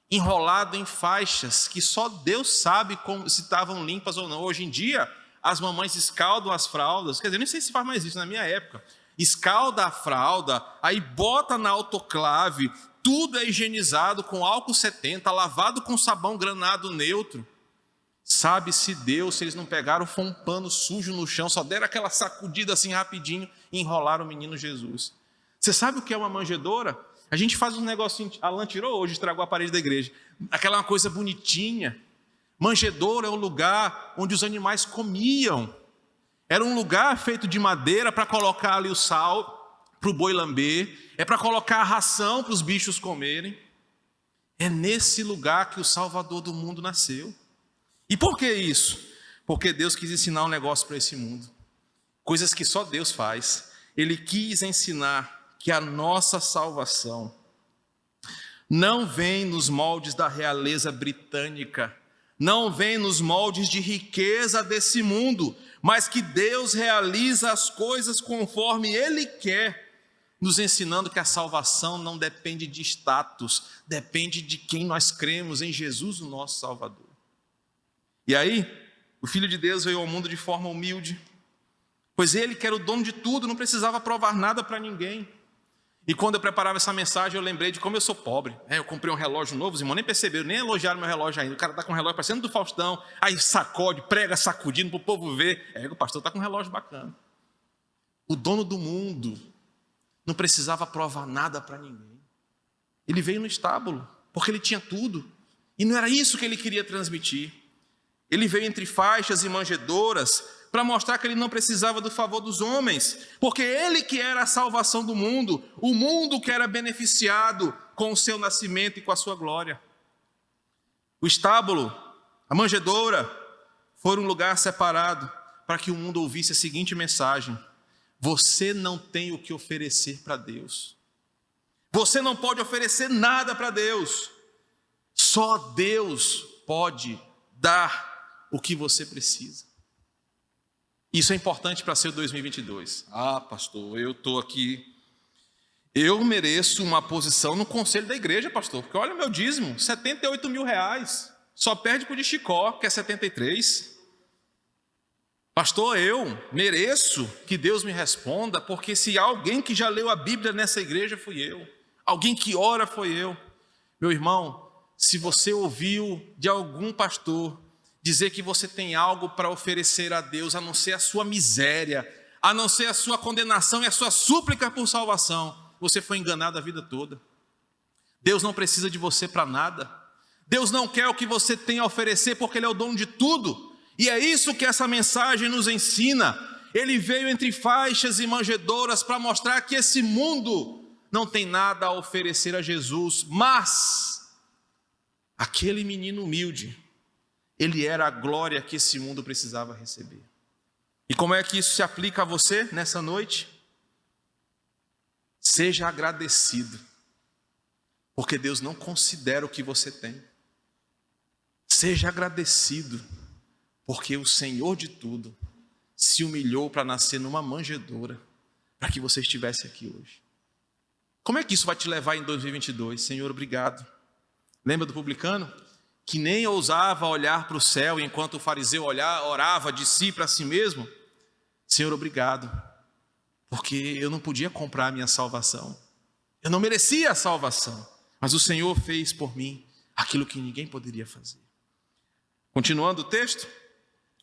enrolado em faixas, que só Deus sabe se estavam limpas ou não. Hoje em dia, as mamães escaldam as fraldas, quer dizer, nem sei se faz mais isso, na minha época. Escalda a fralda, aí bota na autoclave, tudo é higienizado com álcool 70, lavado com sabão granado neutro. Sabe-se Deus se eles não pegaram, foi um pano sujo no chão, só deram aquela sacudida assim rapidinho e enrolaram o menino Jesus. Você sabe o que é uma manjedoura? A gente faz um negocinho, Alan tirou hoje, estragou a parede da igreja. Aquela uma coisa bonitinha. Manjedoura é um lugar onde os animais comiam. Era um lugar feito de madeira para colocar ali o sal para o boi lamber. É para colocar a ração para os bichos comerem. É nesse lugar que o Salvador do mundo nasceu. E por que isso? Porque Deus quis ensinar um negócio para esse mundo. Coisas que só Deus faz. Ele quis ensinar que a nossa salvação não vem nos moldes da realeza britânica, não vem nos moldes de riqueza desse mundo, mas que Deus realiza as coisas conforme Ele quer, nos ensinando que a salvação não depende de status, depende de quem nós cremos em Jesus, o nosso Salvador. E aí, o Filho de Deus veio ao mundo de forma humilde, pois Ele, que era o dono de tudo, não precisava provar nada para ninguém. E quando eu preparava essa mensagem, eu lembrei de como eu sou pobre. Eu comprei um relógio novo, os irmãos nem perceberam, nem elogiaram meu relógio ainda. O cara está com um relógio parecendo do Faustão, aí sacode, prega sacudindo para o povo ver. O pastor está com um relógio bacana. O dono do mundo não precisava provar nada para ninguém. Ele veio no estábulo, porque ele tinha tudo. E não era isso que ele queria transmitir. Ele veio entre faixas e manjedouras, para mostrar que ele não precisava do favor dos homens, porque ele que era a salvação do mundo, o mundo que era beneficiado com o seu nascimento e com a sua glória. O estábulo, a manjedoura, foram um lugar separado para que o mundo ouvisse a seguinte mensagem: você não tem o que oferecer para Deus. Você não pode oferecer nada para Deus. Só Deus pode dar o que você precisa. Isso é importante para ser 2022. Pastor, eu estou aqui. Eu mereço uma posição no conselho da igreja, pastor. Porque olha o meu dízimo, R$78 mil. Só perde para o de Chicó, que é 73. Pastor, eu mereço que Deus me responda, porque se há alguém que já leu a Bíblia nessa igreja, fui eu. Alguém que ora, foi eu. Meu irmão, se você ouviu de algum pastor dizer que você tem algo para oferecer a Deus, a não ser a sua miséria, a não ser a sua condenação e a sua súplica por salvação, você foi enganado a vida toda. Deus não precisa de você para nada. Deus não quer o que você tem a oferecer, porque Ele é o dono de tudo. E é isso que essa mensagem nos ensina. Ele veio entre faixas e manjedouras para mostrar que esse mundo não tem nada a oferecer a Jesus, mas aquele menino humilde, ele era a glória que esse mundo precisava receber. E como é que isso se aplica a você nessa noite? Seja agradecido, porque Deus não considera o que você tem. Seja agradecido, porque o Senhor de tudo se humilhou para nascer numa manjedoura, para que você estivesse aqui hoje. Como é que isso vai te levar em 2022? Senhor, obrigado. Lembra do publicano? Que nem ousava olhar para o céu enquanto o fariseu orava de si para si mesmo. Senhor, obrigado, porque eu não podia comprar a minha salvação. Eu não merecia a salvação, mas o Senhor fez por mim aquilo que ninguém poderia fazer. Continuando o texto,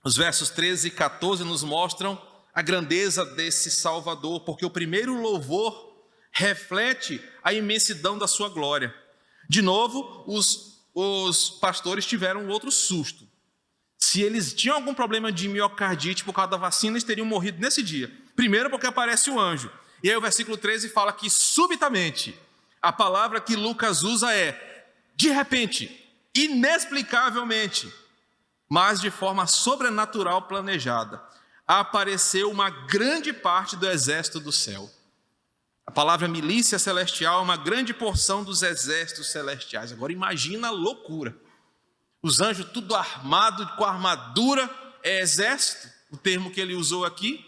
os versos 13 e 14 nos mostram a grandeza desse Salvador, porque o primeiro louvor reflete a imensidão da sua glória. De novo, os pastores tiveram outro susto. Se eles tinham algum problema de miocardite por causa da vacina, eles teriam morrido nesse dia. Primeiro porque aparece o anjo. E aí o versículo 13 fala que subitamente, a palavra que Lucas usa é de repente, inexplicavelmente, mas de forma sobrenatural planejada, apareceu uma grande parte do exército do céu. A palavra milícia celestial é uma grande porção dos exércitos celestiais. Agora imagina a loucura. Os anjos tudo armado, com armadura, é exército, o termo que ele usou aqui.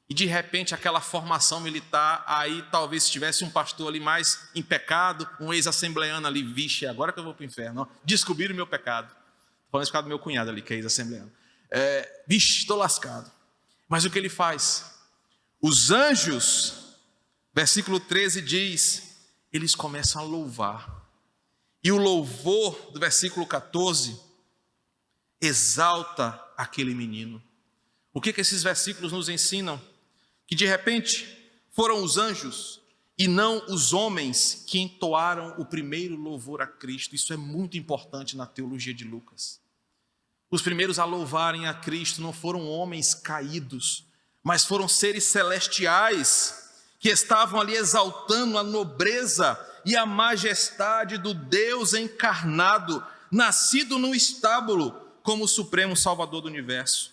E de repente aquela formação militar, aí talvez se tivesse um pastor ali mais em pecado, um ex-assembleano ali, vixe, agora que eu vou para o inferno, descobriram o meu pecado. Falando isso do meu cunhado ali, que é ex-assembleano. Vixe, estou lascado. Mas o que ele faz? Os anjos, versículo 13 diz, eles começam a louvar. E o louvor do versículo 14 exalta aquele menino. O que esses versículos nos ensinam? Que de repente foram os anjos e não os homens que entoaram o primeiro louvor a Cristo. Isso é muito importante na teologia de Lucas. Os primeiros a louvarem a Cristo não foram homens caídos, mas foram seres celestiais que estavam ali exaltando a nobreza e a majestade do Deus encarnado, nascido no estábulo como o supremo Salvador do universo.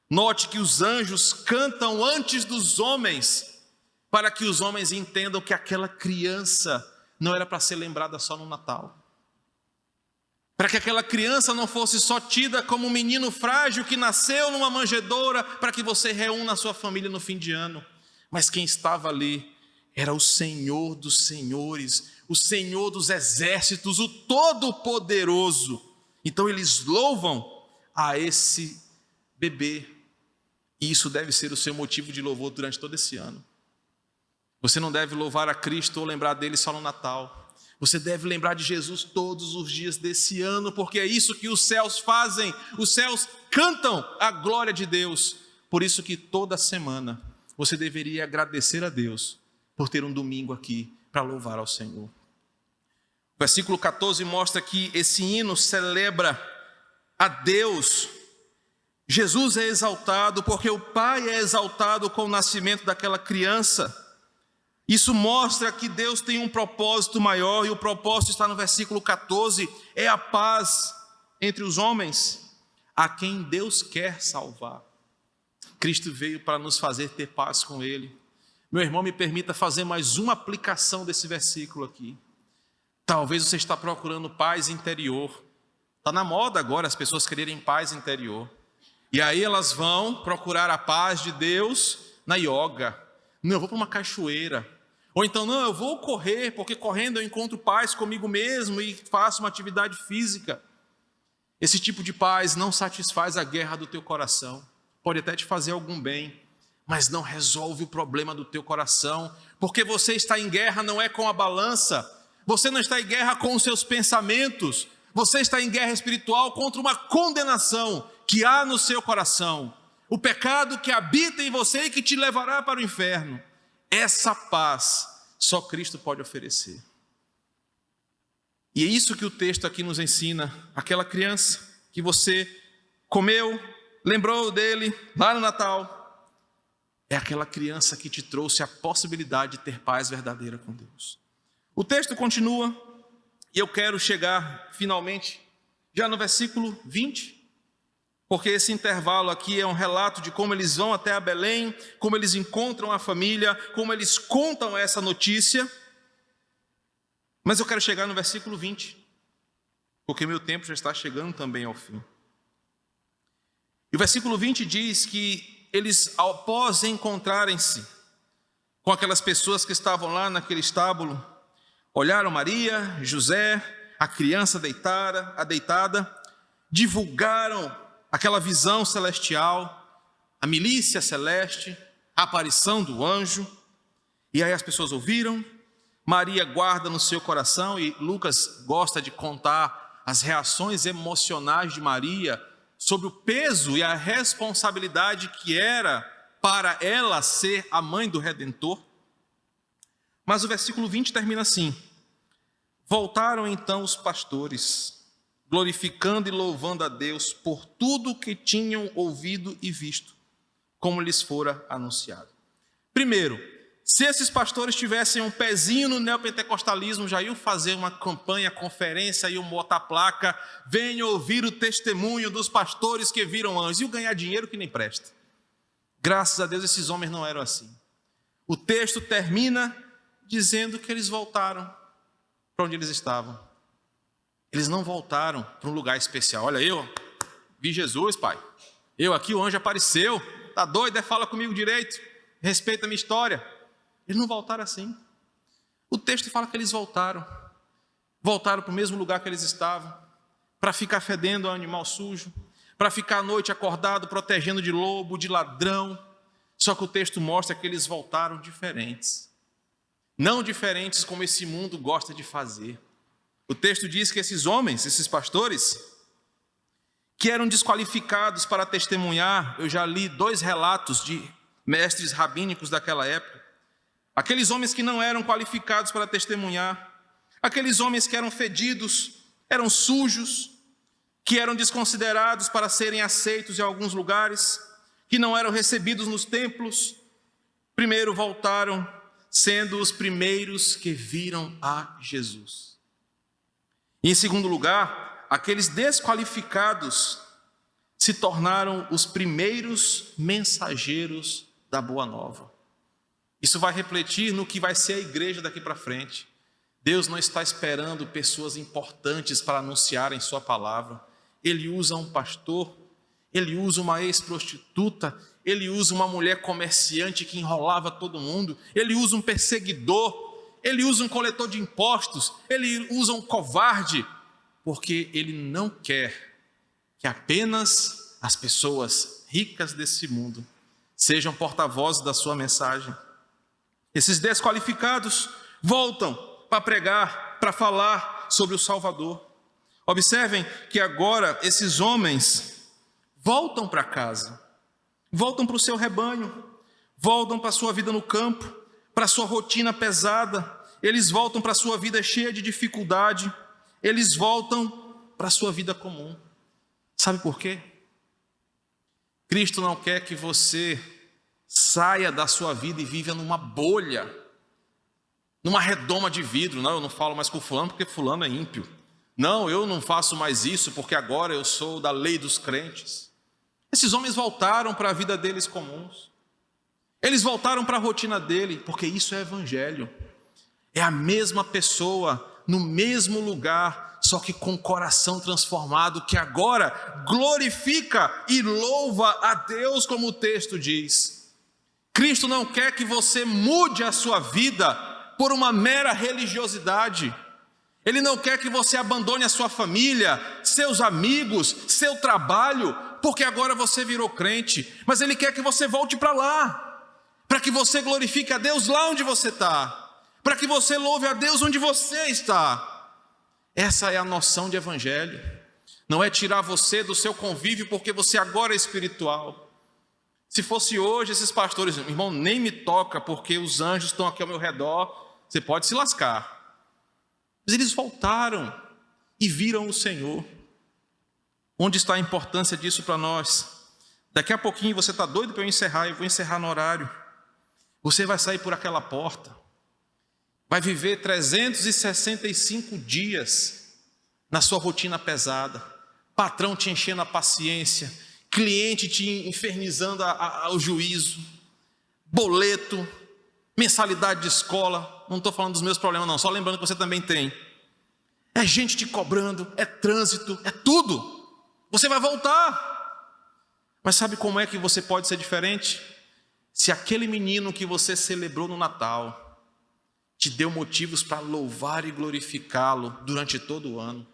Note que os anjos cantam antes dos homens, para que os homens entendam que aquela criança não era para ser lembrada só no Natal. Para que aquela criança não fosse só tida como um menino frágil que nasceu numa manjedoura, para que você reúna a sua família no fim de ano. Mas quem estava ali era o Senhor dos senhores, o Senhor dos exércitos, o Todo-Poderoso. Então eles louvam a esse bebê. E isso deve ser o seu motivo de louvor durante todo esse ano. Você não deve louvar a Cristo ou lembrar dele só no Natal. Você deve lembrar de Jesus todos os dias desse ano, porque é isso que os céus fazem. Os céus cantam a glória de Deus. Por isso que toda semana você deveria agradecer a Deus por ter um domingo aqui para louvar ao Senhor. O versículo 14 mostra que esse hino celebra a Deus. Jesus é exaltado porque o Pai é exaltado com o nascimento daquela criança. Isso mostra que Deus tem um propósito maior, e o propósito está no versículo 14, é a paz entre os homens, a quem Deus quer salvar. Cristo veio para nos fazer ter paz com Ele. Meu irmão, me permita fazer mais uma aplicação desse versículo aqui. Talvez você está procurando paz interior. Está na moda agora as pessoas quererem paz interior. E aí elas vão procurar a paz de Deus na yoga. Não, eu vou para uma cachoeira. Ou então, não, eu vou correr, porque correndo eu encontro paz comigo mesmo e faço uma atividade física. Esse tipo de paz não satisfaz a guerra do teu coração. Pode até te fazer algum bem, mas não resolve o problema do teu coração. Porque você está em guerra não é com a balança. Você não está em guerra com os seus pensamentos. Você está em guerra espiritual contra uma condenação que há no seu coração. O pecado que habita em você e que te levará para o inferno. Essa paz só Cristo pode oferecer. E é isso que o texto aqui nos ensina. Aquela criança que você comeu, lembrou dele lá no Natal, é aquela criança que te trouxe a possibilidade de ter paz verdadeira com Deus. O texto continua, e eu quero chegar finalmente já no versículo 20, porque esse intervalo aqui é um relato de como eles vão até a Belém, como eles encontram a família, como eles contam essa notícia. Mas eu quero chegar no versículo 20, porque meu tempo já está chegando também ao fim. E o versículo 20 diz que eles, após encontrarem-se com aquelas pessoas que estavam lá naquele estábulo, olharam Maria, José, a criança deitada, divulgaram aquela visão celestial, a milícia celeste, a aparição do anjo, e aí as pessoas ouviram. Maria guarda no seu coração, e Lucas gosta de contar as reações emocionais de Maria sobre o peso e a responsabilidade que era para ela ser a mãe do Redentor. Mas o versículo 20 termina assim: voltaram então os pastores, glorificando e louvando a Deus por tudo o que tinham ouvido e visto, como lhes fora anunciado. Primeiro, se esses pastores tivessem um pezinho no neopentecostalismo, já iam fazer uma campanha, conferência, iam botar placa, venham ouvir o testemunho dos pastores que viram anjos, iam ganhar dinheiro que nem presta. Graças a Deus esses homens não eram assim. O texto termina dizendo que eles voltaram para onde eles estavam. Eles não voltaram para um lugar especial. Olha, eu vi Jesus, pai. Eu aqui, o anjo apareceu. Tá doido? Fala comigo direito. Respeita a minha história. Eles não voltaram assim. O texto fala que eles voltaram para o mesmo lugar que eles estavam, para ficar fedendo a animal sujo, para ficar à noite acordado, protegendo de lobo, de ladrão. Só que o texto mostra que eles voltaram diferentes. Não diferentes como esse mundo gosta de fazer. O texto diz que esses homens, esses pastores, que eram desqualificados para testemunhar, eu já li 2 relatos de mestres rabínicos daquela época. Aqueles homens que não eram qualificados para testemunhar, aqueles homens que eram fedidos, eram sujos, que eram desconsiderados para serem aceitos em alguns lugares, que não eram recebidos nos templos, primeiro voltaram sendo os primeiros que viram a Jesus. E em segundo lugar, aqueles desqualificados se tornaram os primeiros mensageiros da Boa Nova. Isso vai refletir no que vai ser a igreja daqui para frente. Deus não está esperando pessoas importantes para anunciarem sua palavra. Ele usa um pastor, ele usa uma ex-prostituta, ele usa uma mulher comerciante que enrolava todo mundo, ele usa um perseguidor, ele usa um coletor de impostos, ele usa um covarde, porque ele não quer que apenas as pessoas ricas desse mundo sejam porta-vozes da sua mensagem. Esses desqualificados voltam para pregar, para falar sobre o Salvador. Observem que agora esses homens voltam para casa, voltam para o seu rebanho, voltam para a sua vida no campo, para a sua rotina pesada, eles voltam para a sua vida cheia de dificuldade, eles voltam para a sua vida comum. Sabe por quê? Cristo não quer que você saia da sua vida e viva numa bolha, numa redoma de vidro. Não, eu não falo mais com fulano porque fulano é ímpio. Não, eu não faço mais isso porque agora eu sou da lei dos crentes. Esses homens voltaram para a vida deles comuns. Eles voltaram para a rotina dele, porque isso é evangelho. É a mesma pessoa, no mesmo lugar, só que com o coração transformado, que agora glorifica e louva a Deus, como o texto diz. Cristo não quer que você mude a sua vida por uma mera religiosidade. Ele não quer que você abandone a sua família, seus amigos, seu trabalho, porque agora você virou crente. Mas Ele quer que você volte para lá, para que você glorifique a Deus lá onde você está, para que você louve a Deus onde você está. Essa é a noção de evangelho. Não é tirar você do seu convívio porque você agora é espiritual. Se fosse hoje, esses pastores, irmão, nem me toca porque os anjos estão aqui ao meu redor, você pode se lascar. Mas eles voltaram e viram o Senhor. Onde está a importância disso para nós? Daqui a pouquinho você está doido para eu encerrar, eu vou encerrar no horário. Você vai sair por aquela porta, vai viver 365 dias na sua rotina pesada, patrão te enchendo a paciência, cliente te infernizando ao juízo, boleto, mensalidade de escola. Não estou falando dos meus problemas não, só lembrando que você também tem. É gente te cobrando, é trânsito, é tudo. Você vai voltar. Mas sabe como é que você pode ser diferente? Se aquele menino que você celebrou no Natal te deu motivos para louvar e glorificá-lo durante todo o ano.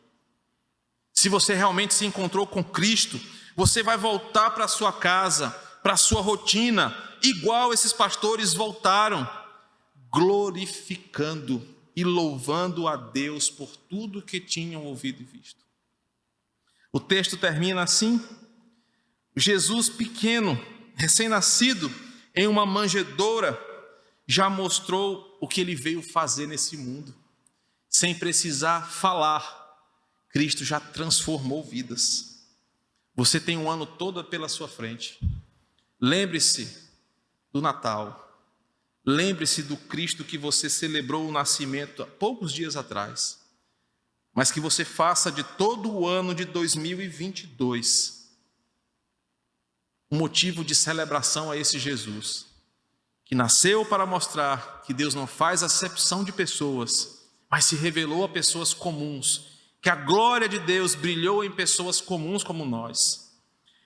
Se você realmente se encontrou com Cristo, você vai voltar para a sua casa, para a sua rotina, igual esses pastores voltaram, glorificando e louvando a Deus por tudo que tinham ouvido e visto. O texto termina assim: Jesus pequeno, recém-nascido, em uma manjedoura, já mostrou o que ele veio fazer nesse mundo. Sem precisar falar, Cristo já transformou vidas. Você tem um ano todo pela sua frente. Lembre-se do Natal. Lembre-se do Cristo que você celebrou o nascimento há poucos dias atrás. Mas que você faça de todo o ano de 2022 um motivo de celebração a esse Jesus, que nasceu para mostrar que Deus não faz acepção de pessoas, mas se revelou a pessoas comuns, que a glória de Deus brilhou em pessoas comuns como nós.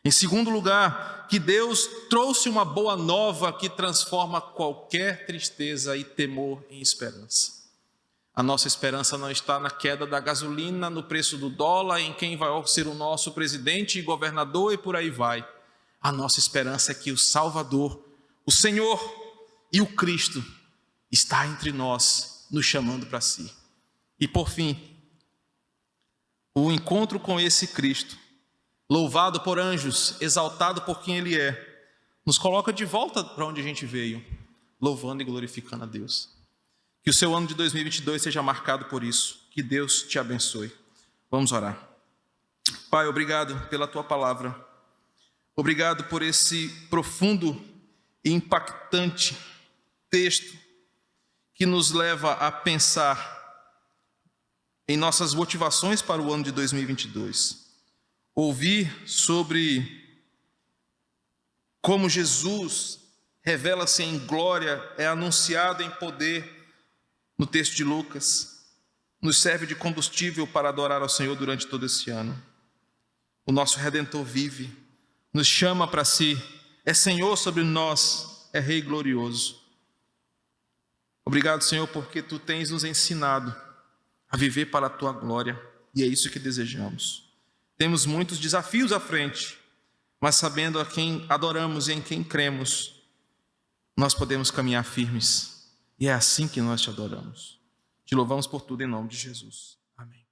Em segundo lugar, que Deus trouxe uma boa nova que transforma qualquer tristeza e temor em esperança. A nossa esperança não está na queda da gasolina, no preço do dólar, em quem vai ser o nosso presidente e governador e por aí vai. A nossa esperança é que o Salvador, o Senhor e o Cristo está entre nós, nos chamando para si. E por fim, o encontro com esse Cristo, louvado por anjos, exaltado por quem Ele é, nos coloca de volta para onde a gente veio, louvando e glorificando a Deus. Que o seu ano de 2022 seja marcado por isso. Que Deus te abençoe. Vamos orar. Pai, obrigado pela Tua palavra. Obrigado por esse profundo e impactante texto que nos leva a pensar em nossas motivações para o ano de 2022. Ouvir sobre como Jesus revela-se em glória, é anunciado em poder no texto de Lucas, nos serve de combustível para adorar ao Senhor durante todo esse ano. O nosso Redentor vive, nos chama para si, é Senhor sobre nós, é Rei glorioso. Obrigado, Senhor, porque Tu tens nos ensinado a viver para a Tua glória, e é isso que desejamos. Temos muitos desafios à frente, mas sabendo a quem adoramos e em quem cremos, nós podemos caminhar firmes, e é assim que nós Te adoramos. Te louvamos por tudo em nome de Jesus. Amém.